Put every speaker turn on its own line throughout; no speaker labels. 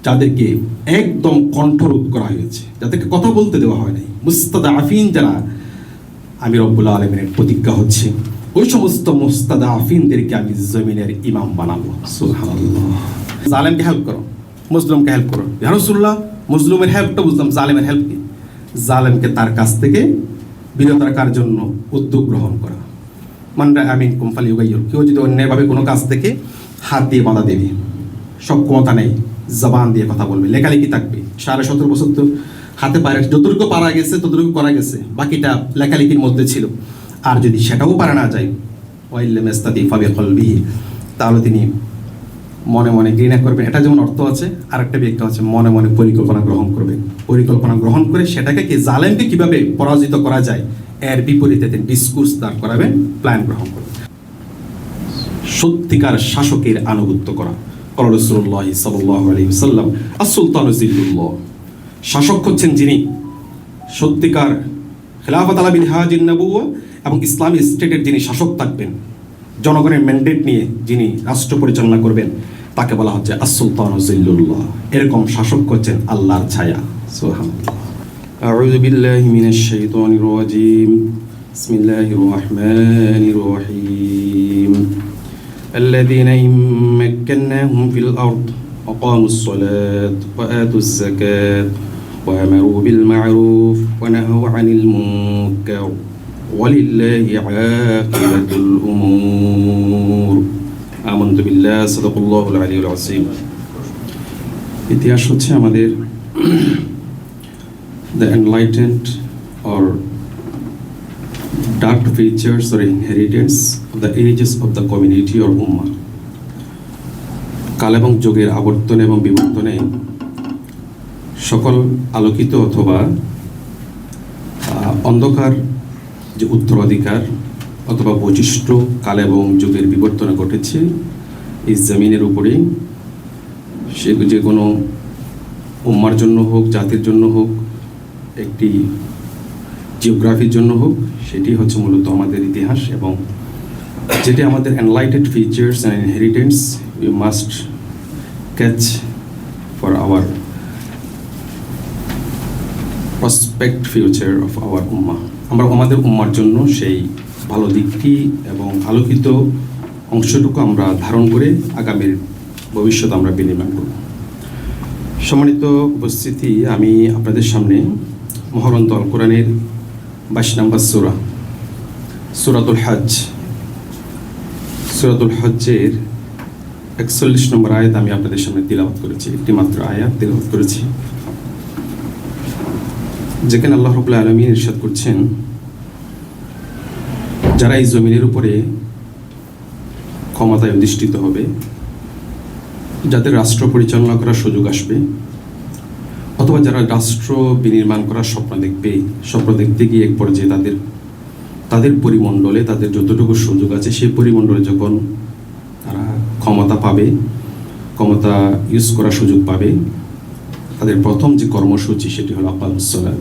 যাদেরকে একদম কণ্ঠরোধ করা হয়েছে, যাদেরকে কথা বলতে দেওয়া হয় নাই, মুস্তাদাফিন যারা, আমি রব্বুল আলামিনের প্রতিজ্ঞা হচ্ছে ওই সমস্ত মুস্তাদাফিনদেরকে আমি জমিনের ইমাম বানাবো। সুবহানাল্লাহ। জালেমকে হেল্প করো, মজলুমকে হেল্প করো। ইয়া রাসূলুল্লাহ, মজলুমের হেল্পটা বুঝলাম, জালেমের হেল্প কি? জালেমকে তার কাছ থেকে বিরত রাখার জন্য উদ্যোগ গ্রহণ করা। মানরা আমিন কুমফালি উগাইয়ুর, কেউ যদি অন্যায়ভাবে কোনো কাজ থেকে হাত দিয়ে বাধা দেবে, সক্ষমতা নেই, জবান দিয়ে কথা বলবে, লেখালেখি থাকবে, 17.5 বছর তো হাতে পারে, যতটুকু পারা গেছে ততটুকু করা গেছে, বাকিটা লেখালেখির মধ্যে ছিল। আর যদি সেটাও পারা না যায়, ওয়াইল্লাম ইস্তাদিফা বিকলবিহি, তাহলে তিনি মনে মনে ঘৃণা করবেন। এটা যেমন অর্থ আছে, আরেকটা ব্যাখ্যা আছে মনে মনে পরিকল্পনা গ্রহণ করবেন। পরিকল্পনা গ্রহণ করে সেটাকে কি জালেমকে কিভাবে পরাজিত করা যায় এর বিপরীতে তিনি ডিসকোর্স দাঁড় করাবেন, প্ল্যান গ্রহণ করবেন। সত্যিকার শাসকের আনুগত্য করা। ক্বালা রাসূলুল্লাহ সাল্লাল্লাহু আলাইহি ওয়াসাল্লাম, আস-সুলতানু জিল্লুল্লাহ, শাসক হচ্ছেন যিনি সত্যিকার খিলাফত আলা মিনহাজিন নবুওয়া এবং ইসলামী স্টেটের যিনি শাসক থাকবেন, জনগণের ম্যান্ডেট নিয়ে যিনি রাষ্ট্র পরিচালনা করবেন, তাকে বলা হচ্ছে আস-সুলতানু জিল্লুল্লাহ। এরকম শাসক হচ্ছেন আল্লাহর ছায়া। সুবহানাল্লাহ। আউযু বিল্লাহি মিনাশ শাইতানির রাজীম। বিসমিল্লাহির রাহমানির রাহিম। الذين إن مكناهم في الأرض أقاموا الصلاة وآتوا الزكاة وأمروا بالمعروف ونهوا عن المنكر ولله عاقبة الأمور آمنت بالله صدق الله العلي العظيم. ইতিহাস হচ্ছে আমাদের the enlightened or dark features or inheritance of the ages of the community or ummah. কাল এবং যুগের আবর্তন এবং বিবর্তনে সকল আলোকিত অথবা অন্ধকার যে উত্তরাধিকার অথবা বৈশিষ্ট্য কাল এবং যুগের বিবর্তনে ঘটেছে এই জমিনের উপরেই, সে যে কোনো উম্মার জন্য হোক, জাতির জন্য হোক, একটি জিওগ্রাফির জন্য হোক, সেটি হচ্ছে মূলত আমাদের ইতিহাস। এবং যেটি আমাদের enlightened features and inheritance we must catch for our prospect future of our উম্মা। আমরা আমাদের উম্মার জন্য সেই ভালো দিকটি এবং আলোকিত অংশটুকু আমরা ধারণ করে আগামীর ভবিষ্যৎ আমরা বিনির্মাণ করব। সম্মানিত উপস্থিতি, আমি আপনাদের সামনে মহাগ্রন্থ আল কোরআনের 22 নম্বর সূরা, সূরাতুল হজ, সূরাতুল হজ্জের 41 নম্বর আয়াত আমি আপনাদের সামনে তিলাওয়াত করেছি। একটি মাত্র আয়াত তিলাওয়াত করেছি, যেখানে আল্লাহ রাব্বুল আলামিন ইরশাদ করছেন, যারা এই জমিনের উপরে ক্ষমতায় অধিষ্ঠিত হবে, যাদের রাষ্ট্র পরিচালনা করার সুযোগ আসবে, অথবা যারা রাষ্ট্র বিনির্মাণ করার স্বপ্ন দেখবে, স্বপ্ন দেখতে গিয়ে এক পর্যায়ে তাদের পরিমণ্ডলে তাদের যতটুকু সুযোগ আছে সেই পরিমণ্ডলে যখন তারা ক্ষমতা পাবে, ক্ষমতা ইউজ করার সুযোগ পাবে, তাদের প্রথম যে কর্মসূচি সেটি হলো আকামুস সালাত।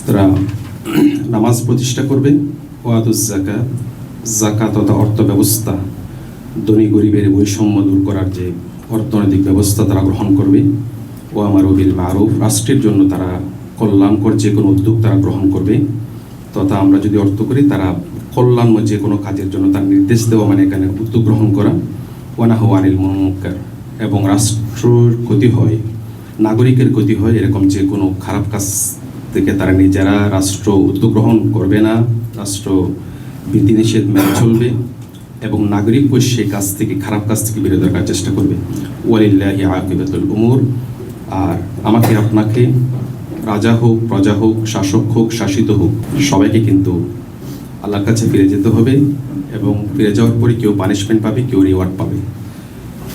তারা নামাজ প্রতিষ্ঠা করবে, ওয়াতুজ যাকাত, যাকাত তথা অর্থ ব্যবস্থা, ধনী গরিবের বৈষম্য দূর করার যে অর্থনৈতিক ব্যবস্থা তারা গ্রহণ করবে, ও আমারু বিল মারুফ, রাষ্ট্রের জন্য তারা কল্যাণকর যে কোনো উদ্যোগ তারা গ্রহণ করবে, তথা আমরা যদি অর্থ করি তারা কল্যাণময় যে কোনো কাজের জন্য তার নির্দেশ দেওয়া, মানে এখানে উদ্যোগ গ্রহণ করা, ওয়া নাহু আনিল মুনকার, এবং রাষ্ট্রের ক্ষতি হয়, নাগরিকের ক্ষতি হয় এরকম যে কোনো খারাপ কাজ থেকে তারা নিজেরা রাষ্ট্র উদ্যোগ গ্রহণ করবে না, রাষ্ট্র বিধিনিষেধ মেনে চলবে এবং নাগরিকও সেই কাজ থেকে, খারাপ কাজ থেকে বিরত রাখার চেষ্টা করবে। ওয়ালিল্লাহি আকিবাতুল উমুর। আর আমাকে আপনাকে, রাজা হোক, প্রজা হোক, শাসক হোক, শাসিত হোক, সবাইকে কিন্তু আল্লাহর কাছে ফিরে যেতে হবে এবং ফিরে যাওয়ার পরে কেউ পানিশমেন্ট পাবে, কেউ রিওয়ার্ড পাবে।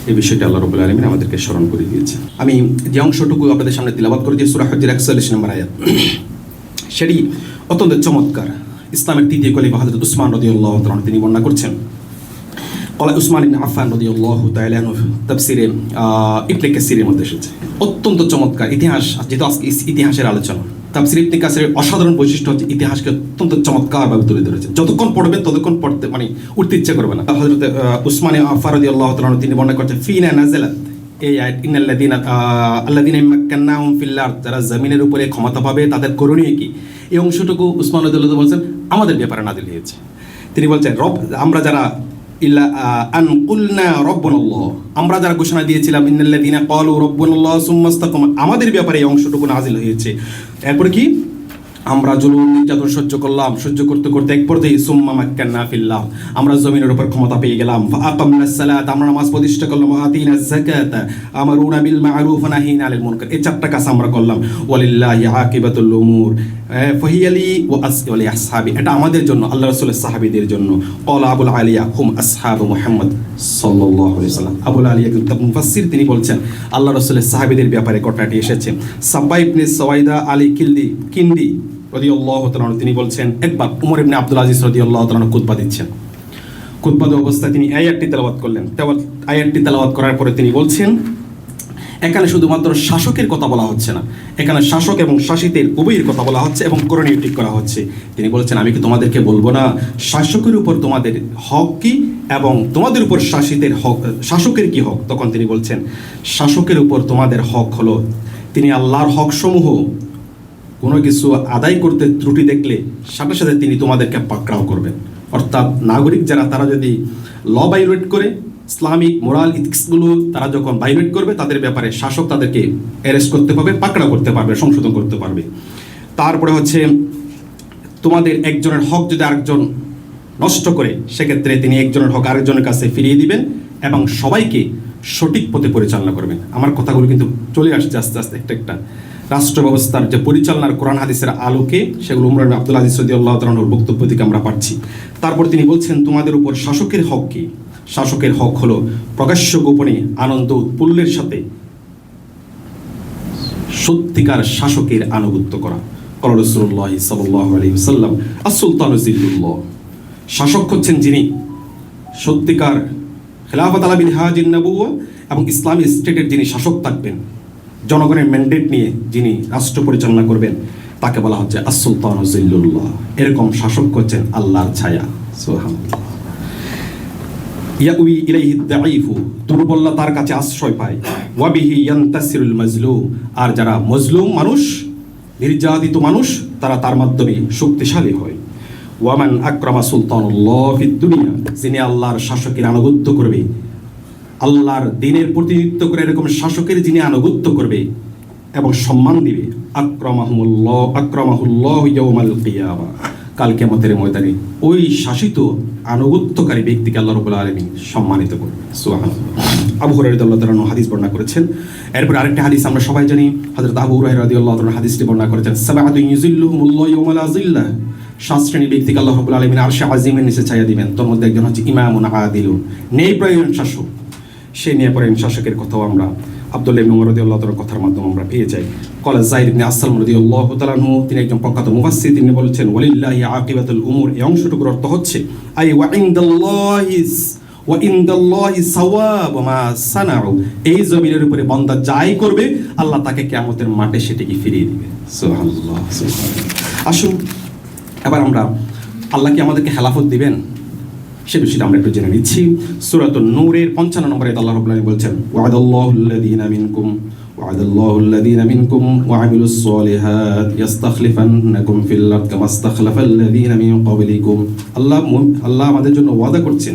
এই বিষয়টা আল্লাহ রাব্বুল আলামিন আমাদেরকে স্মরণ করে দিয়েছে। আমি যে অংশটুকু আপনাদের সামনে তিলাওয়াত করেছি সূরা হজ্জের 41 নম্বর আয়াত, সেটি অত্যন্ত চমৎকার। ইসলামের তৃতীয় খলিফা হযরত উসমান রাদিয়াল্লাহু তাআলা তিনি বর্ণনা করছেন, ক্বালা উসমান ইবনে আফফান রাদিয়াল্লাহু তাআলা আনহু, তাফসিরে ইবনে কাসিরের মধ্যে এসেছে। অত্যন্ত চমৎকার ইতিহাস, যেহেতু আজকে ইতিহাসের আলোচনা, তাফসির ইবনে কাসিরের অসাধারণ বৈশিষ্ট্য হচ্ছে ইতিহাসকে অত্যন্ত চমৎকারভাবে তুলে ধরেছে। যতক্ষণ পড়বেন ততক্ষণ পড়তে উঠতে ইচ্ছা করবে না। হযরত উসমান ইবনে আফফান রাদিয়াল্লাহু তাআলা তিনি বর্ণনা করছেন, ফিনা নাযালাত, এই আয়াত আল্লাযীনা মাক্কান্নাহুম ফিল আরদ, যারা জমিনের উপরে ক্ষমতা পাবে তাদের করণীয় কি, এই অংশটুকু উসমান রাদিয়াল্লাহু বলছেন আমাদের ব্যাপারে নাযিল হয়েছে। তিনি বলছেন আমরা যারা আন কুলনা রব্বুনাল্লাহ, আমরা যারা ঘোষণা দিয়েছিলাম ইন্নাল্লাযীনা ক্বালু রব্বুনাল্লাহ সুম্মা ইসতাকামু, আমাদের ব্যাপারে এই অংশটুকু নাযিল হয়েছে। এরপরে কি, আমরা জুলুম নির্যাতন সহ্য করলাম, সহ্য করতে করতে এক পর্যায়ে সুম্মা মাক্কান্না ফিল্লাহ, আমরা জমিনের উপর ক্ষমতা পেয়ে গেলাম। ফাআকামনাস সালাত, আমরা নামাজ প্রতিষ্ঠা করলাম। আতিনাজ যাকাত, আমারুনা বিল মা'রুফ ওয়া নাহিনা আনিল মুনকার, এই চারটা কাজ আমরা করলাম। ওয়ালিল্লাহি আকিবাতুল উমুর ফাহিয়ালি ওয়া আসহাবি, এটা আমাদের জন্য, আল্লাহ রাসূলের সাহাবীদের জন্য। ক্বালা আবুল আলিয়া হুম আসহাবু মুহাম্মদ সাল্লাল্লাহু আলাইহি ওয়াসাল্লাম, আবুল আলিয়া মুফাসসির তিনি বলছেন আল্লাহ রাসূলের সাহাবীদের ব্যাপারে ঘটনাটি এসেছে। সাব্বা ইবনে সুওয়াইদা আলী কিন্দি রাদিয়াল্লাহু তাআলা তিনি বলছেন, একবার উমর ইবনে আব্দুল আজিজ রাদিয়াল্লাহু তাআলা খুতবা দিচ্ছেন, খুতবা দেওয়ার অবস্থায় তিনি আয়াতটি তেলাওয়াত করলেন। আয়াতটি তেলাওয়াত করার পরে তিনি বলছেন, এখানে শুধুমাত্র শাসকের কথা বলা হচ্ছে না, এখানে শাসক এবং শাসিতের উভয়ের কথা বলা হচ্ছে এবং করণীয় ঠিক করা হচ্ছে। তিনি বলছেন, আমি কি তোমাদেরকে বলবো না শাসকের উপর তোমাদের হক কি এবং তোমাদের উপর শাসিতের হক, শাসকের কি হক? তখন তিনি বলছেন, শাসকের উপর তোমাদের হক হলো তিনি আল্লাহর হক সমূহ কোনো কিছু আদায় করতে ত্রুটি দেখলে সাথে সাথে তিনি তোমাদেরকে পাকড়াও করবেন। অর্থাৎ নাগরিক যারা, তারা যদি ল ভায়োলেট করে, ইসলামিক মোরাল ইথিক্সগুলো তারা যখন ভায়োলেট করবে, তাদের ব্যাপারে শাসক তাদেরকে অ্যারেস্ট করতে পারবে, পাকড়াও করতে পারবে, সংশোধন করতে পারবে। তারপরে হচ্ছে তোমাদের একজনের হক যদি আরেকজন নষ্ট করে, সেক্ষেত্রে তিনি একজনের হক আরেকজনের কাছে ফিরিয়ে দিবেন এবং সবাইকে সঠিক পথে পরিচালনা করবেন। আমার কথাগুলো কিন্তু চলে আসছে আস্তে আস্তে একটা একটা। রাষ্ট্র ব্যবস্থার যে পরিচালনার কোরআন হাদিসের আলোকে সেগুলো উমর ইবনে আব্দুল আজিজ রাদিয়াল্লাহু তাআলার বক্তব্য থেকে আমরা পাচ্ছি। তারপর তিনি বলছেন, তোমাদের উপর শাসকের হক কি? শাসকের হক হলো প্রকাশ্য গোপনে আনন্দ উৎফুল্লের সাথে সত্যিকার শাসকের আনুগত্য করা। ক্বালা রাসূলুল্লাহ সাল্লাল্লাহু আলাইহি ওয়াসাল্লাম, আস-সুলতানু জিল্লুল্লাহ, শাসক হচ্ছেন যিনি সত্যিকার খেলাফত আলা মিনহাজিন নবুওয়া এবং ইসলামী স্টেটের যিনি শাসক থাকবেন, জনগণের ম্যান্ডেট নিয়ে যিনি রাষ্ট্র পরিচালনা করবেন, তাকে বলা হচ্ছে আস-সুলতানু জিল্লুল্লাহ। এরকম শাসক হচ্ছেন আল্লাহর ছায়া। সুবহানাল্লাহ। ইয়াউই ইলাইহি দাঈফু, দুর্বলরা তার কাছে আশ্রয় পায়। ওয়া বিহি ইয়ান্তাসিরুল মাজলুম, আর যারা মজলুম মানুষ, নির্যাতিত মানুষ, তারা তার মাধ্যমে শক্তিশালী হয়। ওয়ামান আকরামা সুলতানুল্লাহ ফিদ দুনিয়া, যিনি আল্লাহর শাসকের আনুগত্য করবে, আল্লাহর দ্বীনের প্রতিনিধিত্ব করে এরকম শাসকের যিনি আনুগত্য করবে এবং সম্মান দিবে, আকরামাহুল্লাহ ইয়াউমাল কিয়ামা, কাল কিয়ামতের ময়দানে ওই শাসিত আনুগত্যকারী ব্যক্তিকে আল্লাহ রাব্বুল আলামিন সম্মানিত করবে। সুবহানাল্লাহ। আবু হুরায়রা রাদিয়াল্লাহু তাআলা হাদিস বর্ণনা করেছেন। এরপর আরেকটা হাদিস আমরা সবাই জানি, হযরত আবু হুরায়রা রাদিয়াল্লাহু তাআলা হাদিসটি বর্ণনা করেছেন, সাবআতু ইউযিল্লুহুমুল্লাহু ইয়াওমা লা যিল্লা, 7 শ্রেণীর ব্যক্তিকে আল্লাহ রাব্বুল আলামিন আরশে আজিমের নিচে ছায়া দিবেন। তার মধ্যে একজন হচ্ছে ইমামুন আদিলুন, ন্যায়পরায়ণ শাসক। সেই ন্যায়পরায়ণ শাসকের কথাও আমরা আব্দুল্লাহ ইবনে উমর রাদিয়াল্লাহু তাআলার কথার মাধ্যমে আমরা পেয়ে যাই। ক্বালা যায়েদ ইবনে আসলাম রাদিয়াল্লাহু তাআলা আনহু, তিনি একজন প্রখ্যাত মুফাসসির, তিনি বলেছেন, ওয়ালিল্লাহি আকিবাতুল উমুর, এই অংশটুকুর অর্থ হচ্ছে আই ওয়া ইনদাল্লাহি সাওয়াবু মা সানাউ, এই জমিনের উপরে বান্দা যাই করবে আল্লাহ তাকে কিয়ামতের মাঠে সেটিকে ফিরিয়ে দিবে। সুবহানাল্লাহ, সুবহানাল্লাহ। আসুন এবার আমরা, আল্লাহ কি আমাদেরকে খেলাফত দিবেন সে বিষয়টা আমরা একটু জেনে নিচ্ছি। সূরাতুন নূরের 55 নম্বরে আল্লাহ রাব্বুল আলামিন বলছেন, ওয়া'দাল্লাহুল্লাযীনা মিনকুম ওয়া আমিলুস সলিহাত ইস্তাখলিফান্নাকুম ফিল আরদ কামা ইস্তাখলাফাল্লাযীনা মিন ক্বাবলিকুম। আল্লাহ আমাদের জন্য ওয়াদা করছেন,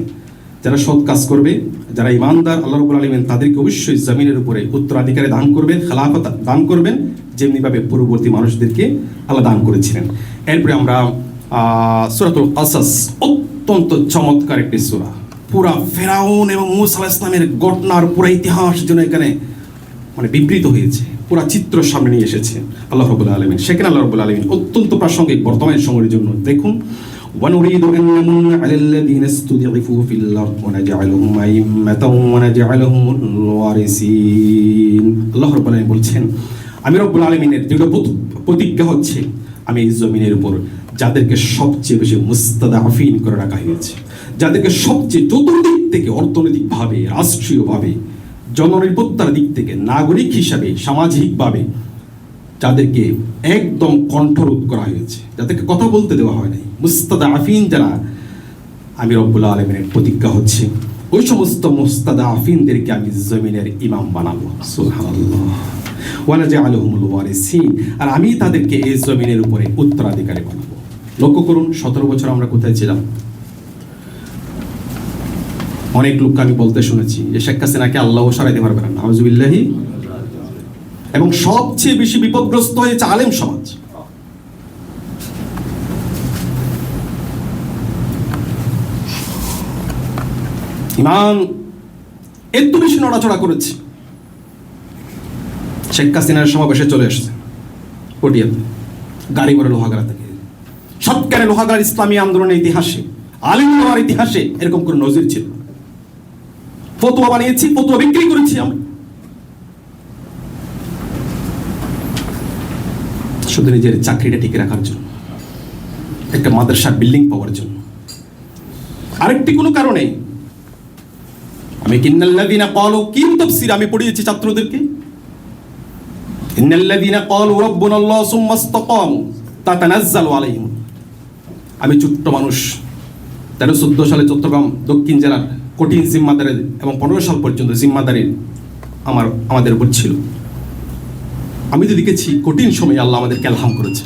যারা সৎ কাজ করবে, যারা ঈমানদার, আল্লাহ রাব্বুল আলামিন তাদেরকে অবশ্যই জমিনের উপরে উত্তরাধিকারী দান করবেন, খেলাফত দান করবেন, যেমনিভাবে পূর্ববর্তী মানুষদেরকে আল্লাহ দান করেছিলেন। এরপরে আমরা সূরাতুল কাসাস, অত্যন্ত চমৎকার একটি সূরা, পুরা ফেরাউন এবং মূসা আলাইহিস সালামের ঘটনার পুরো ইতিহাস যেন এখানে মানে বিবৃত হয়েছে, পুরা চিত্র সামনে নিয়ে এসেছে আল্লাহ রাব্বুল আলামিন। সেখানে আল্লাহ রাব্বুল আলামিন অত্যন্ত প্রাসঙ্গিক বর্তমান সময়ের জন্য দেখুন, وَنُرِيدُ أَن نَّمُنَّ عَلَى الَّذِينَ اسْتُضْعِفُوا فِي الْأَرْضِ وَنَجْعَلَهُمْ أَئِمَّةً وَنَجْعَلَهُمُ الْوَارِثِينَ। আল্লাহ রাব্বুল আলামিন বলছেন, আমি রব্বুল আলামিনের দৃঢ় প্রতিজ্ঞা হচ্ছে, আমি এই জমিনের উপর যাদেরকে সবচেয়ে বেশি মুস্তাদাফিন করে রাখা হয়েছে, যাদেরকে সবচেয়ে চতুর্দিক থেকে অর্থনৈতিকভাবে, রাষ্ট্রীয়ভাবে, জননিরাপত্তার দিক থেকে, নাগরিক হিসাবে, সামাজিকভাবে যাদেরকে একদম কণ্ঠরোধ করা হয়েছে, যাদেরকে কথা বলতে দেওয়া হয় নাই, মুস্তাদাফিন যারা, আমি রব্বুল আলামিনের প্রতিজ্ঞা হচ্ছে ওই সমস্ত মুস্তাদাফিনদেরকে আমি জমিনের ইমাম বানাবো। সুবহানাল্লাহ। ওয়া নাজআলুহুমুল ওয়ারিসিন, আর আমি তাদেরকে এই জমিনের উপরে উত্তরাধিকারী বানাবো। লক্ষ্য করুন 17 বছর আমরা কোথায় ছিলাম? অনেক লোককে আমি বলতে শুনেছি যে শেখ হাসিনাকে আল্লাহ সরাইতে পারবে না, নাউজুবিল্লাহি। এবং সবচেয়ে বেশি বিপদগ্রস্ত হয়েছে আলেম সমাজ। ইমান এত বেশি নড়াচড়া করেছে, শেখ হাসিনার সমাবেশে চলে এসেছে পটিয়াতে, গাড়ি করে লোহাগাড়া থেকে। সৎকারে লোহাগাড়া ইসলামী আন্দোলনের ইতিহাসে, আলিম ওলামার ইতিহাসে এরকম কোনো নজির ছিল না। ফতোয়া বানিয়েছি, ফতোয়া বিক্রি করেছি আমরা, শুধু নিজের চাকরিটা টিকে রাখার জন্য, একটা মাদ্রাসার বিল্ডিং পাওয়ার জন্য, আরেকটি কোনো কারণে। আমি কিন্নাল্লাযিনা ক্বালু কি তাফসীর আমি পড়িয়েছি ছাত্রদেরকে, ইন্নাল্লাযিনা ক্বালু রাব্বুনাল্লাহু সুম্মা ইসতাকামু তাতানাজ্জালু আলাইহিম। আমি ছোট্ট মানুষ, 13-14 সালে চট্টগ্রাম দক্ষিণ জেলার কঠিন জিম্মাদারি এবং 15 সাল পর্যন্ত জিম্মাদারি আমাদের উপর ছিল। আমি তো দেখেছি কঠিন সময়ে আল্লাহ আমাদেরকে ইলহাম করেছে।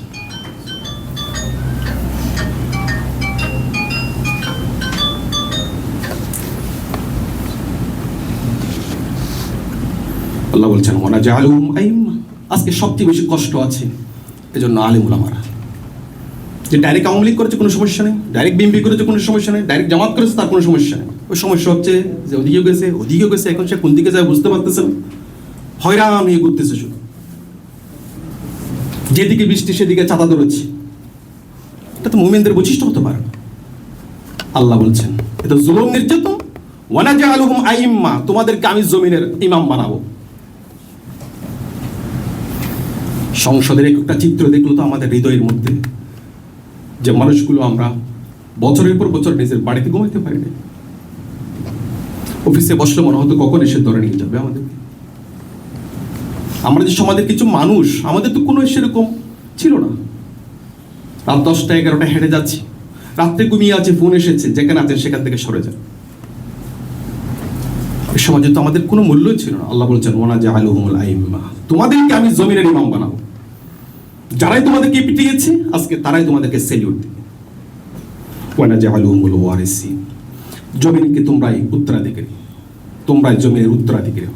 আল্লাহ বলছেন ওয়া নাজআলুহুম আইম্মা। আজকে সবচেয়ে বেশি কষ্ট আছে এজন্য আলেম ওলামারা, যে ডাইরেক্ট আওয়ামী লীগ করেছে কোনো সমস্যা নেই, ডাইরেক্ট বিএনপি করেছে কোনো সমস্যা নেই, ডাইরেক্ট জামাত করেছে তার কোনো সমস্যা নেই। ওই সমস্যা হচ্ছে যে ওদিকেও গেছে, এখন সে কোন দিকে যায় বুঝতে পারতেছে না, হয়রান হয়ে ঘুরতেছে শুধু, যেদিকে বৃষ্টি সেদিকে চাঁদা ধরেছে। এটা তো মুমিনদের বৈশিষ্ট্য হতে পারে না। আল্লাহ বলছেন এটা জুলুম, নির্যাতন। ওয়া নাজআলুহুম আইম্মা, তোমাদেরকে আমি জমিনের ইমাম বানাবো। সংসদের একটা চিত্র দেখলো তো আমাদের হৃদয়ের মধ্যে, যে মানুষগুলো আমরা বছরের পর বছর নিজের বাড়িতে ঘুমাইতে পারি না, অফিসে বসলে মনে হতো কখন এসে ধরে নিয়ে যাবে আমাদেরকে। আমরা যে সমাজের কিছু মানুষ, আমাদের তো কোনো সেরকম ছিল না। রাত 10টা 11টা হেঁটে যাচ্ছি, রাত্রে ঘুমিয়ে আছে, ফোন এসেছে, যেখানে আছেন সেখান থেকে সরে যান। এই সমাজে তো আমাদের কোনো মূল্যই ছিল না। আল্লাহ বলছেন ওয়া নাজআলুহুমুল আইম্মা, তোমাদেরকে আমি জমিনের ইমাম বানাবো। যারাই তোমাদেরকে পিটিয়েছে আজকে তারাই তোমাদেরকে সেলিউট দিবে। ওয়া নাজআলুহুমুল ওয়ারিসিন, জমিনকে তোমরাই উত্তরাধিকারী, তোমরাই জমিনের উত্তরাধিকারী।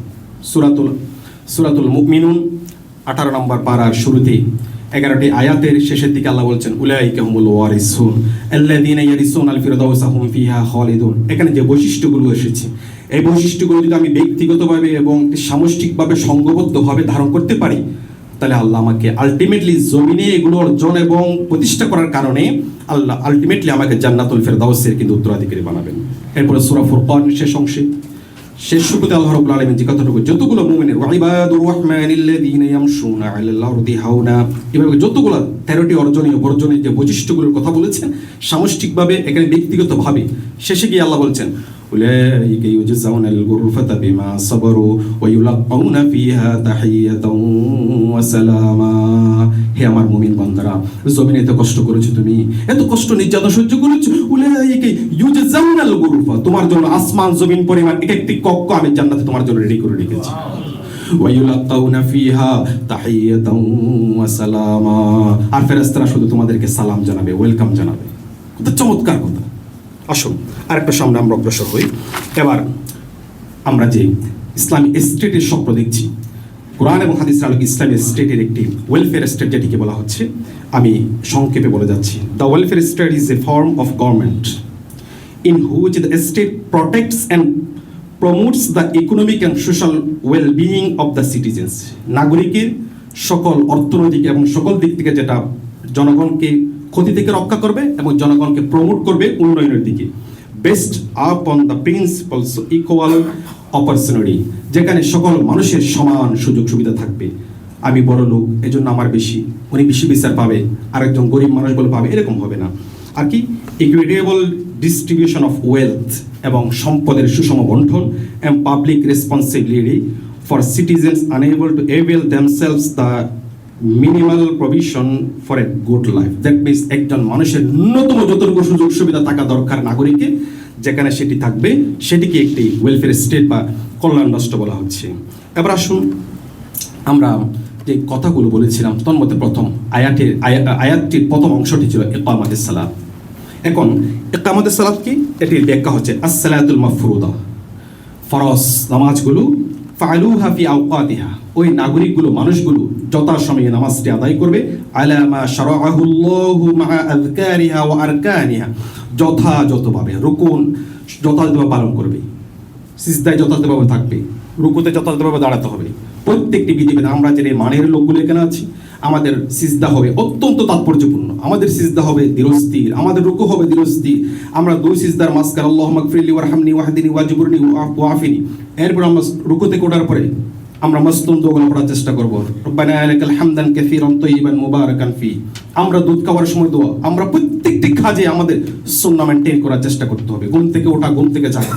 সূরাতুল মুমিনুন 18 নম্বর পারার শুরুতে 11টি আয়াতের শেষের দিকে আল্লাহ বলছেন উলাইকা হুমুল ওয়ারিসুন আল্লাযীনা ইয়ারিসুনাল ফিরদাউসা হুম ফিহা খালিদুন। এখানে যে বৈশিষ্ট্যগুলো এসেছে, এই বৈশিষ্ট্যগুলো যদি আমি ব্যক্তিগতভাবে এবং সামষ্টিকভাবে সংঘবদ্ধভাবে ধারণ করতে পারি, তাহলে আল্লাহ আমাকে আলটিমেটলি জমিনে এগুলো অর্জন এবং প্রতিষ্ঠা করার কারণে আল্লাহ আলটিমেটলি আমাকে জান্নাতুল ফেরদাউসের কিন্তু উত্তরাধিকারী বানাবেন। এরপরে সূরা ফুরকান শেষ অংশে শেষ শুরুতে আল্লাহ রাব্বুল আলামিন যে কথাটুকু, যতগুলো মুমিনের ওয়া ইবাদুর রাহমানিল্লাযীনা ইয়ামশুনা আলাল আরদি হাওনা, এভাবে যতগুলো 13টি অর্জনীয় বর্জনীয় যে বৈশিষ্ট্যগুলোর কথা বলেছেন সামষ্টিকভাবে, এখানে ব্যক্তিগতভাবে শেষে গিয়ে আল্লাহ বলছেন উলাইকা ইউজাউনাল গুরফাতা বিমা সাবারু ওয়া ইউলাকুনা ফিহা তাহিয়াতাও ওয়া সালামা। হে আমার মুমিন বান্দারা, জমিনে এত কষ্ট করেছো তুমি, এত কষ্ট নির্যাতন সহ্য করেছো, উলাইকা ইউজাউনাল গুরফা, তোমার জন্য আসমান জমিন পরিমাণ একটি কক্ষ আমি জান্নাতে তোমার জন্য রেডি করে রেখেছি। ওয়া ইউলাকুনা ফিহা তাহিয়াতাও ওয়া সালামা, আর ফেরেশতারা শুধু তোমাদেরকে সালাম জানাবে, ওয়েলকাম জানাবে। কত চমৎকার কথা। আসুন আরেকটা সামনে আমরা অগ্রসর হই। এবার আমরা যে ইসলামিক স্টেটের স্বপ্ন দেখছি, কোরআন এবং হাদিসের আলোকে ইসলামিক স্টেটের একটি ওয়েলফেয়ার স্টেট যেটিকে বলা হচ্ছে, আমি সংক্ষেপে বলে যাচ্ছি। The welfare state is a form of government in which the state protects and promotes the economic and social wellbeing of the citizens. নাগরিকের সকল অর্থনৈতিক এবং সকল দিক থেকে যেটা জনগণকে ক্ষতি থেকে রক্ষা করবে এবং জনগণকে প্রমোট করবে উন্নয়নের দিকে, best up on the principles equal opportunity, যেখানে সকল মানুষের সমান সুযোগ সুবিধা থাকবে। আমি বড় লোক এজন্য আমার বেশি, উনি বেশি বিচার পাবে, আরেকজন গরিব মানুষ বলে পাবে, এরকম হবে না আর কি। ইকুইটেবল ডিস্ট্রিবিউশন অফ ওয়েলথ, এবং সম্পদের সুষম বণ্টন, and public responsibility for citizens unable to avail themselves the minimal provision for a good life. That means একজন মানুষের ন্যূনতম যতটুকু সুযোগ সুবিধা থাকা দরকার নাগরিকের, যেখানে সেটি থাকবে সেটিকে একটি ওয়েলফেয়ার স্টেট বা কল্যাণ রাষ্ট্র বলা হচ্ছে। এবার আসুন আমরা যে কথাগুলো বলেছিলাম তন্মধ্যে প্রথম আয়াতটির প্রথম অংশটি ছিল ইকামাতিস সালাত। এখন ইকামাতিস সালাত কি, এটির ব্যাখ্যা হচ্ছে আস-সালাতুল মাফরুদা, ফরজ নামাজগুলো, ফালুহা ফি আওকাতিহা, ওই নাগরিকগুলো মানুষগুলো যথাসময়ে নামাজটি আদায় করবে, আলা মা শারাআহুল্লাহু মা আযকারিহা ওয়া আরকানিহা, যথাযথভাবে রুকুন যথাযথভাবে পালন করবে, সিজদায় যথাযথভাবে থাকবে, রুকুতে যথাযথভাবে দাঁড়াতে হবে, প্রত্যেকটি বিধিবিধান। আমরা যে মানের লোকগুলো এখানে আছি, আমাদের সিজদা হবে অত্যন্ত তাৎপর্যপূর্ণ, আমাদের সিজদা হবে ধীরস্থির, আমাদের রুকু হবে ধীরস্থির। আমরা দুই সিজদার মাঝখানে আল্লাহুম্মা গফিরলি ওয়ারহামনি ওয়াহদিনি ওয়াজবুরনি ওয়াআফিনি, এরপর আমরা রুকু থেকে ওঠার পরে আমরা মাসনুন দোয়া পড়ার চেষ্টা করব, রব্বানা লাকাল হামদান কাসীরান তাইয়িবান মুবারাকান ফি। আমরা দুধ খাওয়ার সময় দোয়া, আমরা প্রত্যেকটি কাজে আমাদের সুন্নাহ মেইনটেইন করার চেষ্টা করতে হবে। ঘুম থেকে ওঠা, ঘুম থেকে জাগা,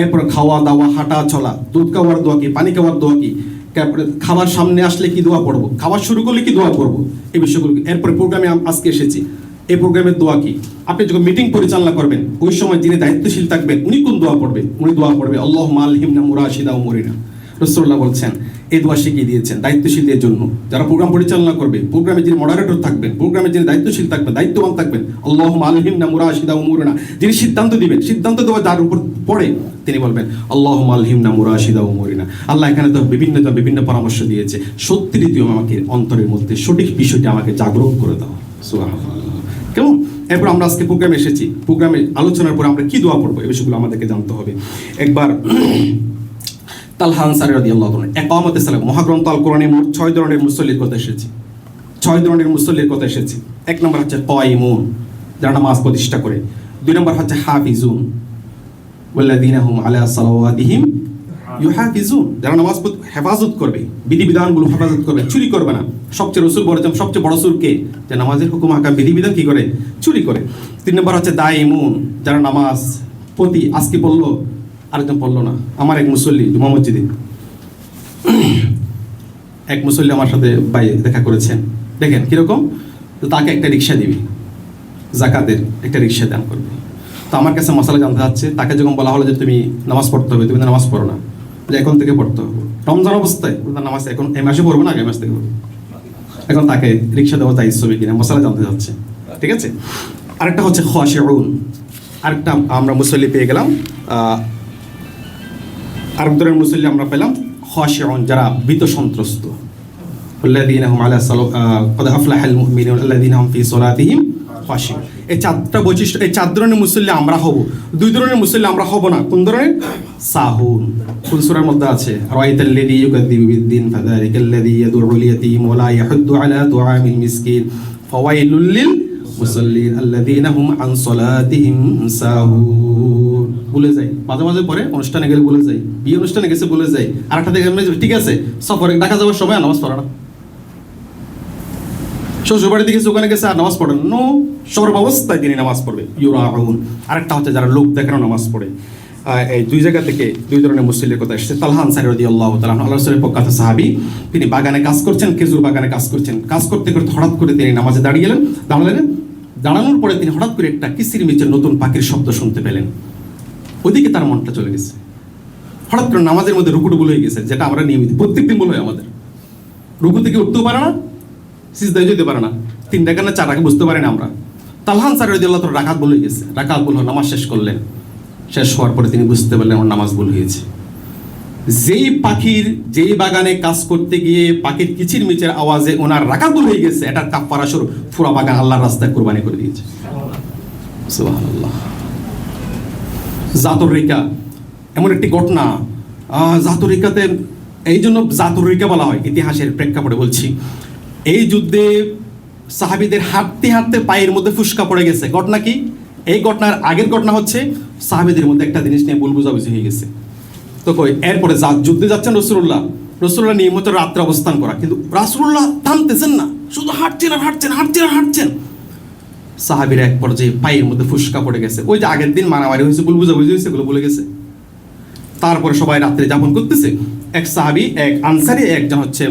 এরপর খাওয়া দাওয়া, হাঁটা চলা, দুধ খাওয়ার দোয়া কি, পানি খাওয়ার দোয়া কি, তারপরে খাবার সামনে আসলে কি দোয়া পড়বো, খাবার শুরু করলে কি দোয়া পড়বো, এই বিষয়গুলো। এরপরে প্রোগ্রামে আজকে এসেছি, এই প্রোগ্রামের দোয়া কি, আপনি যখন মিটিং পরিচালনা করবেন ওই সময় যিনি দায়িত্বশীল থাকবেন উনি কোন দোয়া পড়বেন, উনি দোয়া পড়বে আল্লাহুম্মা আলহিমনা মুরাশিদা উমুরিনা। রাসূলুল্লাহ বলছেন এই দোয়া শিখিয়ে দিয়েছেন দায়িত্বশীলদের জন্য, যারা প্রোগ্রাম পরিচালনা করবে, প্রোগ্রামে যিনি মডারেটর থাকবেন, প্রোগ্রামে যিনি দায়িত্বশীল থাকবেন, দায়িত্ববান থাকবেন, আল্লাহুম্মা আলহিমনা মুরাশিদা উমুরিনা, যিনি সিদ্ধান্ত দিবেন, সিদ্ধান্ত দেওয়া যার উপর পড়ে তিনি বলবেন আল্লাহুম্মা আলহিমনা মুরাশিদা উমুরিনা। আল্লাহ এখানে তো বিভিন্ন পরামর্শ দিয়েছে, সত্যি তুমি আমাকে অন্তরের মধ্যে সঠিক বিষয়টি আমাকে জাগ্রত করে দাও। সুবহানাল্লাহ, কেমন? এরপর আমরা আজকে প্রোগ্রামে এসেছি, প্রোগ্রামে আলোচনার পরে আমরা কি দোয়া পড়বো এই বিষয়গুলো আমাদেরকে জানতে হবে। একবার তালহা আনসারী রাদিয়াল্লাহু আনহু ইকামাতুস সালাত, মহাগ্রন্থ আল কোরআনে মোট 6 ধরনের মুসল্লির কথা এসেছে, 6 ধরনের মুসল্লির কথা এসেছে। এক নম্বর হচ্ছে কায়িমুন, যারা নামাজ প্রতিষ্ঠা করে। 2 নম্বর হচ্ছে হাফিজুন, ওয়াল্লাযীনা হুম আলা সালাওয়াতিহিম ইউহাফিজুন, যারা নামাজ হেফাজত করবে, বিধিবিধানগুলো হেফাজত করবে, চুরি করবে না। সবচেয়ে রাসূল বলেছেন সবচেয়ে বড় চোর কে, যে নামাজের হুকুম আহকাম বিধিবিধান কি করে, চুরি করে। 3 নম্বর হচ্ছে দাইমুন, যারা নামাজ প্রতি, আজকে পড়লো আরেকজন পড়লো না। আমার এক মুসল্লি জুমা মসজিদে, এক মুসল্লি আমার সাথে ভাই দেখা করেছেন, দেখেন কিরকম, তো তাকে একটা রিক্সা দিবি, জাকাতের একটা রিক্সা দান করবে। তো আমার কাছে মশালা জানতে চাচ্ছে, তাকে যখন বলা হলো যে তুমি নামাজ পড়তে হবে, তুমি নামাজ পড়ো না, যে এখন থেকে পড়তে হবে, রমজান অবস্থায় নামাজ এখন এই মাসে পড়বো না, এই মাস থেকে পড়বো, এখন তাকে রিক্সা দেওয়া দায়িত্ব হবে কিনা মশালা জানতে চাচ্ছে। ঠিক আছে, আরেকটা হচ্ছে খাশিউন, আরেকটা আমরা মুসল্লি পেয়ে গেলাম, আরেক ধরনের মুসল্লি আমরা পেলাম খাশিউন, যারা ভীত সন্ত্রস্ত। আল্লাযীনা হুম আলা ক্বাদ আফলাহাল মুমিনুন আল্লাযীনা হুম ফি সালাতিহিম খাশিউন। এই 4টা বৈশিষ্ট্য, এই 4 ধরনের মুসল্লি আমরা হব। 2 ধরনের মুসল্লি আমরা হব না। কোন ধরনের? সাহুন। কোন সূরার মধ্যে আছে? রাআইতাল্লাযী ইউকাযযিবু বিদ্দিন ফাযালিকাল্লাযী ইয়াদউল ইয়াতীম ওয়া লা ইয়াহুদ্দু আলা তুআমিল মিসকিন ফাওয়াইলুল লিল মুসাল্লিন আল্লাযীনা হুম আন সালাতিহিম সাহুন। ভুলে যাই, মাঝে মাঝে পরে অনুষ্ঠানে গেলে ভুলে যাই, বিয়ে অনুষ্ঠানে গেছে ভুলে যাই, আরেকটা থেকে ঠিক আছে সফরে ঢাকা যাওয়ার সময় নামাজ পড়া না, শ্বশুর বাড়ি থেকে ওখানে গেছে আর নামাজ পড়েন, নো, সর্বাবস্থায় তিনি নামাজ পড়বে। ইউরাউন, আরেকটা হচ্ছে যারা লোক দেখানো নামাজ পড়ে। এই 2 জায়গা থেকে 2 ধরনের মুসল্লির কথা এসেছে। তালহা আনসারী রাদিয়াল্লাহু তাআলা আনহু, আল্লাহর রাসূলের প্রখ্যাত সাহাবী, তিনি বাগানে কাজ করছেন, খেজুর বাগানে কাজ করছেন, কাজ করতে করতে হঠাৎ করে তিনি নামাজে দাঁড়ালেন। দাঁড়ানোর পরে তিনি হঠাৎ করে একটা কিচিরমিচির নতুন পাখির শব্দ শুনতে পেলেন, ওইদিকে তার মনটা চলে গেছে। হঠাৎ করে নামাজের মধ্যে রুকুটুবুল হয়ে গেছে, যেটা আমরা নিয়মিত প্রত্যেকদিন বলে আমাদের, রুকু থেকে উঠতেও পারে না, সিজদায় যেতে পারে না, 3 রাকাত না 4 রাকাত বুঝতে পারি না আমরা। তালহা আনসারী রাদিয়াল্লাহু তাআলা রাকাত ভুলে গেছে, রাকাত ভুল, নামাজ শেষ করলেন। শেষ হওয়ার পরে তিনি বুঝতে পারলেন আমার নামাজ ভুল হয়েছে। যেই বাগানে কাজ করতে গিয়ে পাখির কিচিরমিচির আওয়াজে ওনার রাকাত ভুল হয়ে গেছে, এটার কাফারা স্বরূপ পুরো বাগান আল্লাহর রাস্তায় কুরবানি করে দিয়েছে। সুবহানাল্লাহ। জাতুর রিকা এমন একটি ঘটনা, জাতুর রিকাতে এই জন্য জাতুর রিকা বলা হয়, ইতিহাসের প্রেক্ষাপটে বলছি। এই যুদ্ধে সাহাবীদের হাঁটতে হাঁটতে পায়ের মধ্যে ফুসকা পড়ে গেছে। ঘটনা কি? এই ঘটনার আগের ঘটনা হচ্ছে সাহাবীদের মধ্যে একটা জিনিস নিয়ে ভুল বুঝাবুঝি হয়ে গেছে। তো এরপরে যুদ্ধে যাচ্ছেন রাসূলুল্লাহ নিয়মিত রাত্রে অবস্থান করা, কিন্তু রাসূলুল্লাহ থামতেছেন না, শুধু হাঁটছেন। সাহাবীরা এক পর্যায়ে পায়ের মধ্যে ফুসকা পড়ে গেছে। ওই যে আগের দিন মারামারি হয়েছে, ভুল বুঝাবুঝি হয়েছে, এগুলো ভুলে গেছে। তারপরে সবাই রাত্রে যাপন করতেছে। এক সাহাবী, এক আনসারী, একজন হচ্ছে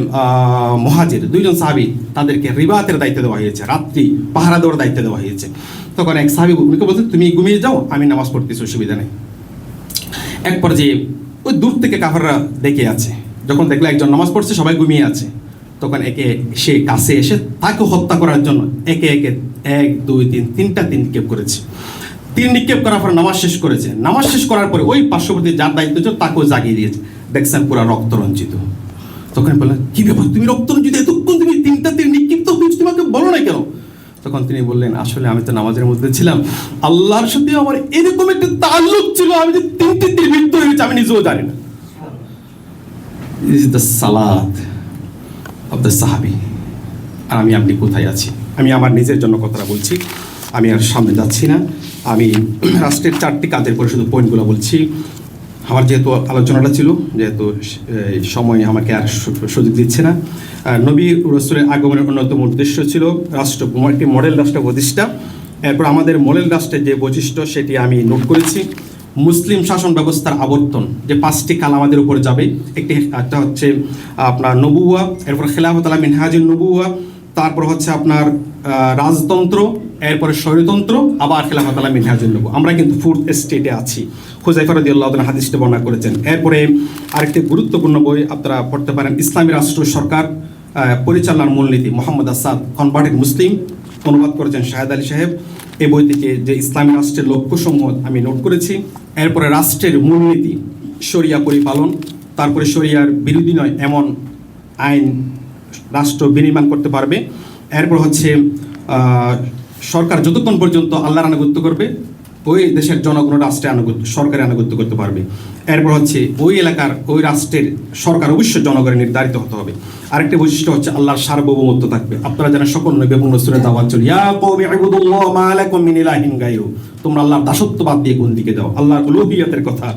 মুহাজির, 2 জন সাহাবী, তাদেরকে রিবাতের দায়িত্ব দেওয়া হয়েছে, রাত্রি পাহারা দেওয়ার দায়িত্ব দেওয়া হয়েছে। তখন এক সাহাবী উনিকে বলতে, তুমি ঘুমিয়ে যাও, আমি নামাজ পড়তেছি, অসুবিধা নেই। এক পর্যায়ে ওই দূর থেকে কাফেররা দেখে আছে, যখন দেখলো একজন নামাজ পড়ছে, সবাই ঘুমিয়ে আছে, তখন সে কাছে এসে তাকে হত্যা করার জন্য একে একে 1 2 3 তিনটা নিক্ষেপ করেছে। 3 নিক্ষেপ করার পর নামাজ শেষ করেছে। নামাজ শেষ করার পরে ওই পার্শ্ববর্তী যার দায়িত্ব ছিল তাকেও জাগিয়ে দিয়েছে, দেখছেন পুরা রক্তরঞ্জিত। তখন বললেন, কি ব্যাপার, তুমি রক্তরঞ্জিত, এতক্ষণ তুমি 3টা তীর নিক্ষিপ্ত হয়েছে, তোমাকে বলো না কেন? তখন তিনি বললেন, আসলে আমি তো নামাজের মধ্যে ছিলাম, আল্লাহর সাথে আমার এরকম একটা তাল্লুক ছিল, আমি যে 3টি তীর মৃত্যু হয়েছে আমি নিজেও জানি না। This is the salat of the সাহাবী। আর আমি আপনি কোথায় আছি? আমি আমার নিজের জন্য কথাটা বলছি, আমি আর সামনে যাচ্ছি না। আমি রাষ্ট্রের 4টি কাজের পরে শুধু পয়েন্টগুলো বলছি। আমার যেহেতু আলোচনাটা ছিল, যেহেতু সময় আমাকে আর সুযোগ দিচ্ছে না। নবী রাসূলের আগমনের অন্যতম উদ্দেশ্য ছিল একটি মডেল রাষ্ট্র প্রতিষ্ঠা। এরপর আমাদের মডেল রাষ্ট্রের যে বৈশিষ্ট্য সেটি আমি নোট করেছি। মুসলিম শাসন ব্যবস্থার আবর্তন, যে 5টি কাল আমাদের উপরে যাবে। একটা হচ্ছে আপনার নবুয়া, এরপর খেলাফত আলা মিনহাজুন নবুয়া, তারপর হচ্ছে আপনার রাজতন্ত্র, এরপরে স্বৈরতন্ত্র, আবার খেলাফত আলা মিনহাজুন নবুয়া। আমরা কিন্তু 4th স্টেটে আছি। হুযায়ফা রাদিয়াল্লাহু তাআলা হাদিসটি বর্ণনা করেছেন। এরপরে আরেকটি গুরুত্বপূর্ণ বই আপনারা পড়তে পারেন, ইসলামী রাষ্ট্র সরকার পরিচালনার মূলনীতি, মোহাম্মদ আসাদ কনভার্টেড মুসলিম, অনুবাদ করেছেন শাহেদ আলী সাহেব। এই বই থেকে যে ইসলামী রাষ্ট্রের লক্ষ্যসমূহ আমি নোট করেছি। এরপরে রাষ্ট্রের মূলনীতি, শরিয়া পরিপালন, তারপরে শরিয়ার বিরোধী নয় এমন আইন রাষ্ট্র বিনির্মাণ করতে পারবে। এরপর হচ্ছে সরকার যতক্ষণ পর্যন্ত আল্লাহর আনুগত্য করবে, ওই দেশের জনগণ রাষ্ট্রের আনুগত্য, সরকারের আনুগত্য করতে পারবে। এরপর হচ্ছে ওই এলাকার, ওই রাষ্ট্রের সরকার অবশ্যই জনগণের নির্ধারিত হতে হবে। আরেকটি বৈশিষ্ট্য হচ্ছে আল্লাহর সার্বভৌমত্ব থাকবে। আপনারা জানেন সকল নবী এবং রাসূলের দাওয়াত ছিল, ইয়া কওমি ইবুদুল্লাহ মা লাকুম মিন ইলাহিন গায়রু, তোমরা আল্লাহর দাসত্ববাদ দিয়ে কোন দিকে যাও, আল্লাহর উলুহিয়াতের কথা,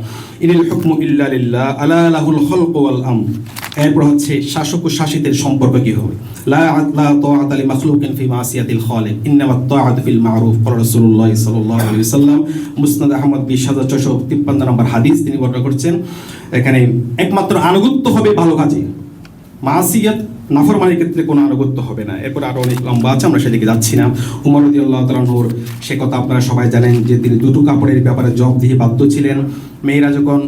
ইনিল হুকমু ইল্লা লিল্লাহ আলা লাহুল খালকু ওয়াল আমর। এরপর হচ্ছে শাসক ও শাসিতের সম্পর্ক কি হবে, লা তাআতা লি মাখলুকিন ফি মাসিয়াতিল খালিক, ইন্নামাত তাআতু ফিল মারুফ, ক্বালা রাসূলুল্লাহ সাল্লাল্লাহু আলাইহি ওয়াসাল্লাম। মুসনাদ আহমদ 20453 নম্বর হাদিস তিনি বর্ণনা করছেন। এখানে একমাত্র আনুগত্য হবে ভালো কাজে, মাসিয়াত নাফরমানির ক্ষেত্রে কোনো আনুগত্য হবে না। এরপর আরও অনেক লম্বা আছে, আমরা সেদিকে যাচ্ছি না। উমর রাদিয়াল্লাহু তাআলা আনহুর সে কথা আপনারা সবাই জানেন যে তিনি 2টো কাপড়ের ব্যাপারে জবাব দিয়ে বাধ্য ছিলেন। মেয়েরা যখন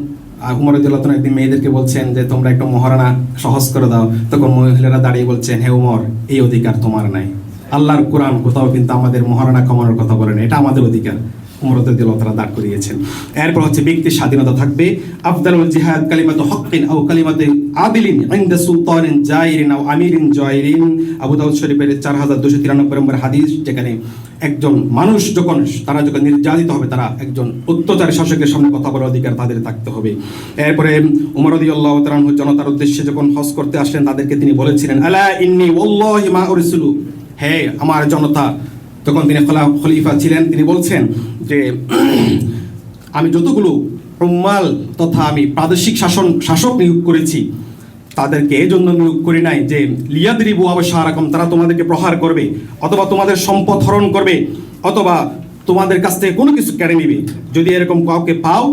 উমর রাদিয়াল্লাহু তাআলা একদিন মেয়েদেরকে বলছেন যে তোমরা একটা মহারানা সহজ করে দাও, তখন মহিলারা দাঁড়িয়ে বলছেন, হে উমর, এই অধিকার তোমার নাই। আল্লাহর কোরআন কোথাও কিন্তু আমাদের মহারানা কমানোর কথা বলেন, এটা আমাদের অধিকার। উমর রাদিয়াল্লাহু তাআলা দাঁড় করিয়েছেন। এরপর হচ্ছে ব্যক্তির স্বাধীনতা থাকবে। আফদালুল জিহাদ কালিমাতু হক্কিন আও কালিমাতু আদিলিন ইনদা সুলতানিন জাইরিন আও আমিরিন জাইরিন, আবু দাউদ শরীফের 4293 নম্বর হাদিস, যেখানে একজন মানুষ যখন নির্যাতিত হবে, তারা একজন অত্যাচারী শাসকের সামনে কথা বলার অধিকার তাদের থাকতে হবে। এরপরে উমর রাদিয়াল্লাহু তাআলা জনতার উদ্দেশ্যে যখন হজ করতে আসলেন, তাদেরকে তিনি বলেছিলেন, আলা ইন্নী ওয়াল্লাহি মা উরসিলু, হে আমার জনতা, তখন তিনি খলিফা ছিলেন, তিনি বলছেন যে আমি যতগুলো উম্মাল তথা আমি প্রাদেশিক শাসক নিয়োগ করেছি, তাদেরকে এই জন্য নিয়োগ করি নাই যে লিয়াদরিবু আবশারাকুম, তারা তোমাদেরকে প্রহার করবে, অথবা তোমাদের সম্পদ হরণ করবে, অথবা তোমাদের কাছ থেকে কোনো কিছু কেড়ে নিবে। যদি এরকম কাউকে পাও,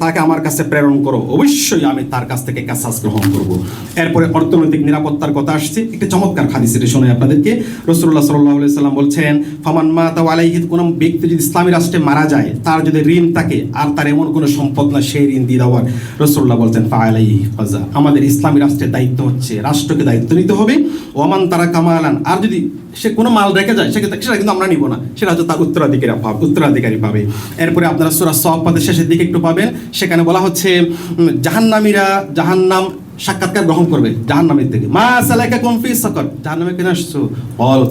তাকে আমার কাছে প্রেরণ করো, অবশ্যই আমি তার কাছ থেকে কাসাস গ্রহণ করব। এরপরে অর্থনৈতিক নিরাপত্তার কথা আসছে। একটি চমৎকার হাদিস এটা শোনাই আপনাদেরকে। রাসূলুল্লাহ সাল্লাল্লাহু আলাইহি সাল্লাম বলছেন, ফামান মাতা আলাইহি, কোনো ব্যক্তি যদি ইসলামী রাষ্ট্রে মারা যায়, তার যদি ঋণ থাকে আর তার এমন কোনো সম্পদ না সেই ঋণ দিয়ে দেওয়ার, রাসূলুল্লাহ বলছেন ফা আলাইহি কাজা, আমাদের ইসলামী রাষ্ট্রের দায়িত্ব হচ্ছে রাষ্ট্রকে দায়িত্ব নিতে হবে। ওয়ামান তারা কামালান, আর যদি সে কোনো মাল রেখে যায় সেটা কিন্তু আমরা নিব না, সেটা হচ্ছে তার উত্তরাধিকারী পাবে। এরপরে আপনারা সূরা সাফফাতের শেষের দিকে একটু পাবেন, সেখানে বলা হচ্ছে জাহান্নামীরা জাহান্নাম সাক্ষাৎকার গ্রহণ করবে জাহান্নামের থেকে, মা সালাকাকুম ফি সাকার, জাহান্নামে কেন আসছো?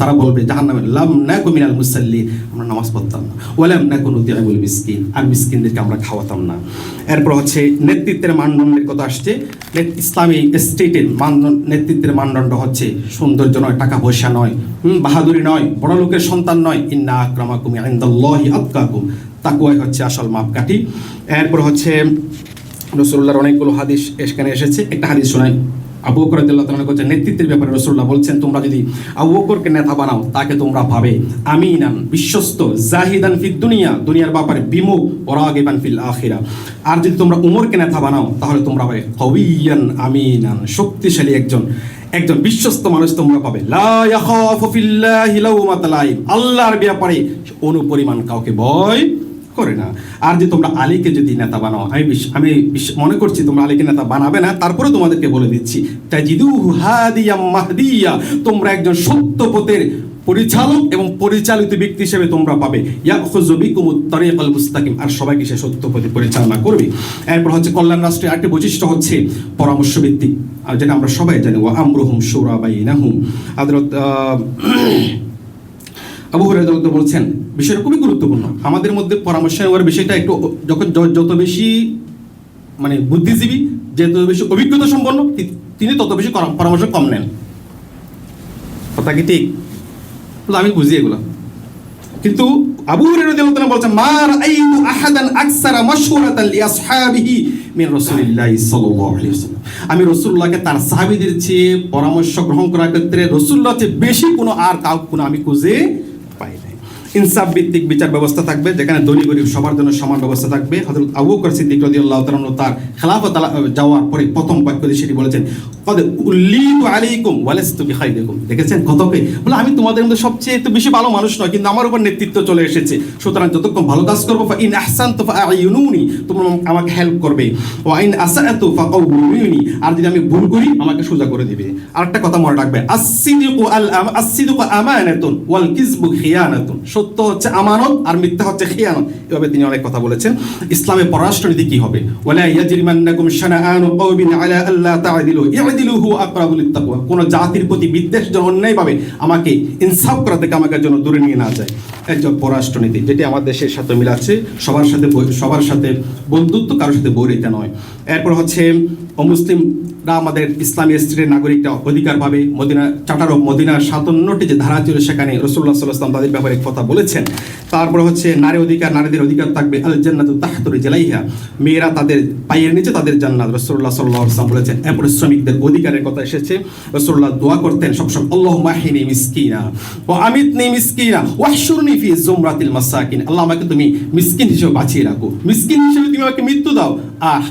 তারা বলবে জাহান্নামে, লাম নাকু মিনাল মুসাল্লিন, আমরা নামাজ পড়তাম না, ওয়ালাম নাকু নুতিউল মিসকিন, আর মিসকিনদেরকে আমরা খাওয়াতাম না। এরপর হচ্ছে নেতৃত্বের মানদণ্ডের কথা আসছে। ইসলামী স্টেটের নেতৃত্বের মানদণ্ড হচ্ছে সৌন্দর্য নয়, টাকা পয়সা নয়, বাহাদুরি নয়, বড় লোকের সন্তান নয়, ইন্না আকরামাকুম ইনদাল্লাহি আতকাকুম, তাকওয়াই হচ্ছে আসল মাপকাঠি। এরপর হচ্ছে রাসূলুল্লাহর অনেকগুলো হাদিস এখানে এসেছে, একটা হাদিস শোনাই। আবু বকর রাদিয়াল্লাহু তাআলা বলেন নেতৃত্বের ব্যাপারে রাসূলুল্লাহ বলছেন, তোমরা যদি আবু বকরকে নেতা বানাও তাকে তোমরা পাবে আমিনান, বিশ্বস্ত, জাহিদান ফিদ দুনিয়া, দুনিয়ার ব্যাপারে বিমুখ, ওরাগিবান ফিল আখিরা। আর যদি তোমরা উমরকে নেতা বানাও তাহলে তোমরা পাবে কওয়িয়ান আমিনান, শক্তিশালী একজন বিশ্বস্ত মানুষ তোমরা পাবে। লা ইয়াখাফু ফিল্লাহি লাওমাতা লাইম, আল্লাহর ব্যাপারে অনুপরিমাণ কাউকে ভয় করে না। আর যে তোমরা আলীকে যদি নেতা বানাও, আমি মনে করছি তোমরা আলীকে নেতা বানাবে না, তারপরে তোমাদেরকে বলে দিচ্ছি তাজিদুহু হাদিয়াম মাহদিয়া, তোমরা একজন সত্য পথের পরিচালক এবং পরিচালিত ব্যক্তি হিসেবে তোমরা পাবে। ইয়াখুযু বিকুমুত তারিকাল মুস্তাকিম, আর সবাইকে সে সত্য পথে পরিচালনা করবে। এরপর হচ্ছে কল্যাণ রাষ্ট্রের আরেকটি বৈশিষ্ট্য হচ্ছে পরামর্শ ভিত্তিক, আর যেটা আমরা সবাই জানি ওয়া আমরুহুম শুরা বাইনাহুম। হযরত আবু হুরায়রা বলছেন বিষয়টা খুবই গুরুত্বপূর্ণ, আমাদের মধ্যে পরামর্শ নেওয়ার বিষয়টা একটু যত বেশি মানে বুদ্ধিজীবী, যত বেশি অভিজ্ঞতা সম্পন্ন তিনি তত বেশি পরামর্শ কম নেন। কথা কি ঠিক? আমি বুঝি এগুলো, কিন্তু আবু হুরায়রা রাদিয়াল্লাহু তাআলা বলছেন মা রাআইতু আহাদান আকসারা মাশওয়ারাতান লিআসহাবিহি মিন রাসূলিল্লাহি সাল্লাল্লাহু আলাইহি ওয়াসাল্লাম, আমি রাসূলুল্লাহকে তার সাহাবীদের চেয়ে পরামর্শ গ্রহণ করার ক্ষেত্রে রাসূলুল্লাহর চেয়ে বেশি কোনো আমি খুঁজে পাই নাই। ইনসাফ ভিত্তিক বিচার ব্যবস্থা থাকবে, যেখানে ধনী গরিব সবার জন্য সমান ব্যবস্থা থাকবে। হযরত আবু বকর সিদ্দিক রাদিয়াল্লাহু তাআলা তার খেলাফত যাওয়ার পরে প্রথম বাক্য দিয়ে সেটি বলেছেন, কদ উল্লিতু আলাইকুম ওয়ালাস্তু বিখাইরিকুম, দেখেছেন কতকে বলে আমি তোমাদের মধ্যে সবচেয়ে তো বেশি ভালো মানুষ নয়, কিন্তু আমার উপর নেতৃত্ব চলে এসেছে, সুতরাং যতক্ষণ ভালো কাজ করবো ফা ইন আহসানতু ফাআইনুনি, তোমরা আমাকে হেল্প করবে, ওয়া ইন আসাআতু ফাকাউমিউনি, আর যদি আমি ভুল করি আমাকে সোজা করে দিবে। আরেকটা কথা মনে রাখবে, আস-সিদকু আমানাতুন ওয়াল কিযবু খিয়ানাতুন, সত্য হচ্ছে আমানত আর মিথ্যা হচ্ছে খিয়ানত। এভাবে তিনি অনেক কথা বলেছেন। ইসলামের পররাষ্ট্রনীতি কি হবে? ওয়ালা ইয়াজরিমান্নাকুম শানাআনু কওমিন আলা আল্লা তা'দিলু ই'দিলু হুয়া আকরাবু লিত-তাকওয়া, কোন জাতির প্রতি বিদ্বেষ যেন অন্যায়ভাবে আমাকে ইনসাফ করা থেকে আমাকে যেন দূরে নিয়ে না যায়। একজন পররাষ্ট্রনীতি যেটি আমার দেশের সাথে মিলাচ্ছে, সবার সাথে বন্ধুত্ব, কারোর সাথে বৈরিতা নয়। এরপর হচ্ছে অমুসলিমরা আমাদের ইসলামী স্টেটের নাগরিকটা অধিকার পাবে। মদিনার 57টি যে ধারা ছিল সেখানে রাসূলুল্লাহ সাল্লাল্লাহু আলাইহি ওয়াসাল্লাম তাদের ব্যাপারে কথা বলেছেন। তারপর হচ্ছে নারীদের অধিকার থাকবে, আল জান্নাতু তাহতু রিজলাইহা, মেয়েরা তাদের পায়ের নিচে তাদের জান্নাত, রাসূলুল্লাহ সাল্লাল্লাহু আলাইহি ওয়াসাল্লাম বলেছেন। এরপরে শ্রমিকদের অধিকারের কথা এসেছে, রাসূলুল্লাহ দোয়া করতেন সবসময়, আল্লাহুম্মা আহইনি মিসকিনা ওয়া আমিতনি মিসকিনা ওয়াহশুরনি ফি যুমরাতিল মাসাকিন, আল্লাহ আমাকে তুমি মিসকিন হিসেবে বাঁচিয়ে রাখো, মিসকিন হিসেবে তুমি আমাকে মৃত্যু দাও,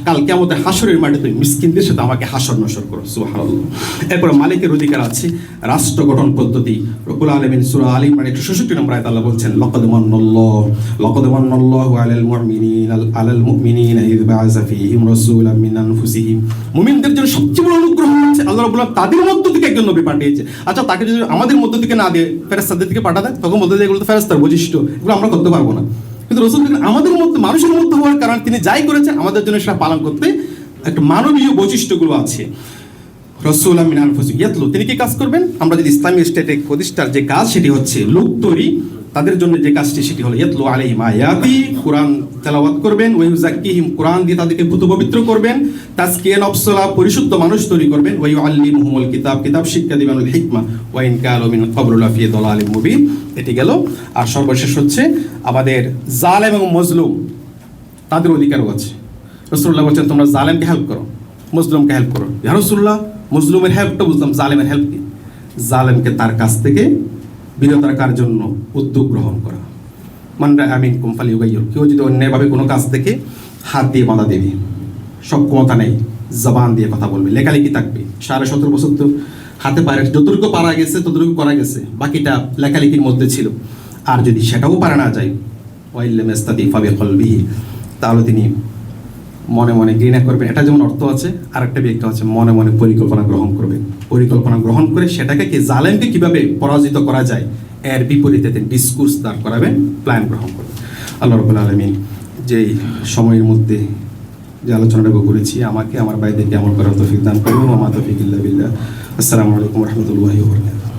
কাল কিয়ামতের হাসরের মাঠে তুমি মিসকিনদের সাথে আমাকে হাসর নসর করো। সুবহানাল্লাহ। এরপরে মালিকের অধিকার আছে, রাষ্ট্র গঠন পদ্ধতি। রব্বুল আলামিন সূরা আলী ইমরান 166 নম্বর আয়াতে আল্লাহ বলছেন, লাকাদ মান্নাল্লাহু আলাল মুমিনিনা ইয বা'আসা ফীহিম রাসূলাম মিন আনফুসিহিম, মুমিনদের জন্য সবচেয়ে বড় অনুগ্রহ হচ্ছে আল্লাহ রাব্বুল আলামিন তাদের মধ্য থেকে একজন নবী পাঠিয়েছে। আচ্ছা, তাকে যদি আমাদের মধ্য থেকে না দিয়ে ফেরেশতাদের থেকে পাঠায় দেয়, তখন বলতে এগুলো তো ফেরেশতার বৈশিষ্ট্য, এগুলো আমরা করতে পারবো না। কিন্তু রাসূল আমাদের মধ্যে, মানুষের মধ্যে হওয়ার কারণে তিনি যাই করেছেন আমাদের জন্য সেটা পালন করতে একটা মানবীয় বৈশিষ্ট্যগুলো আছে। রাসূলাম মিন আনফুসিহিম ইয়াতলু, তিনি কি কাজ করবেন? আমরা যদি ইসলামী স্টেটে প্রতিষ্ঠার যে কাজ সেটি হচ্ছে লোক তৈরি, তাদের জন্য যে কাজটি সেটি হলো ইয়াতলু আলাইহিম আয়াতি, কোরআন তেলাওয়াত করবেন, ওয়া ইউযাক্কিহিম, কোরআন দিয়ে তাদেরকে পবিত্র করবেন, তাজকিয়ান অফসলা, পরিশুদ্ধ মানুষ তৈরি করবেন, ওয়া ইউআল্লিমুহুমুল কিতাব শিক্ষা দিবেন, ওয়াল হিকমা ওয়া ইন কানু মিন ক্বাবলু লাফি দালালিম মুবিন। এটি গেল। আর সর্বশেষ হচ্ছে আমাদের জালেম এবং মজলুম তাদের অধিকারও আছে। রাসূলুল্লাহ বলেন তোমরা জালেমকে হেল্প করো, মজলুমকে হেল্প করো। ইয়া রাসূলুল্লাহ, মজলুমের হেল্পটা বুঝলাম, জালেমের হেল্প কি? জালেমকে তার কাছ থেকে বিরত রাখার জন্য উদ্যোগ গ্রহণ করা। মানরা আমিন কুমফালি উগাইয়ুর, কেউ যদি অন্যায়ভাবে কোনো কাজ থেকে হাত দিয়ে বাধা দেবে, সক্ষমতা নেই, জবান দিয়ে কথা বলবে, লেখালেখি থাকবে, 17.5 বছর তো হাতে পারে, যতটুকু পারা গেছে ততটুকু করা গেছে, বাকিটা লেখালেখির মধ্যে ছিল। আর যদি সেটাও পারা না যায়, ওয়াইল্লাম ইস্তাদি ফাবিকলবিহি, তাহলে তিনি মনে মনে ঘৃণা করবেন। এটা যেমন অর্থ আছে, আর একটা ব্যাখ্যা আছে মনে মনে পরিকল্পনা গ্রহণ করবেন। পরিকল্পনা গ্রহণ করে সেটাকে কি জালেমকে কিভাবে পরাজিত করা যায় এর বিপরীতে তিনি ডিসকোর্স দাঁড় করাবেন, প্ল্যান গ্রহণ করবেন। আল্লাহ রাব্বুল আলামিন যেই সময়ের মধ্যে যে আলোচনাটা করেছি আমাকে আমার ভাইদেরকে আমল করার তৌফিক দান করুন। ওয়া মা তাওফীক ইল্লা বিল্লাহ। আসসালামু আলাইকুম ওয়া রাহমাতুল্লাহি ওয়া বারাকাতুহু।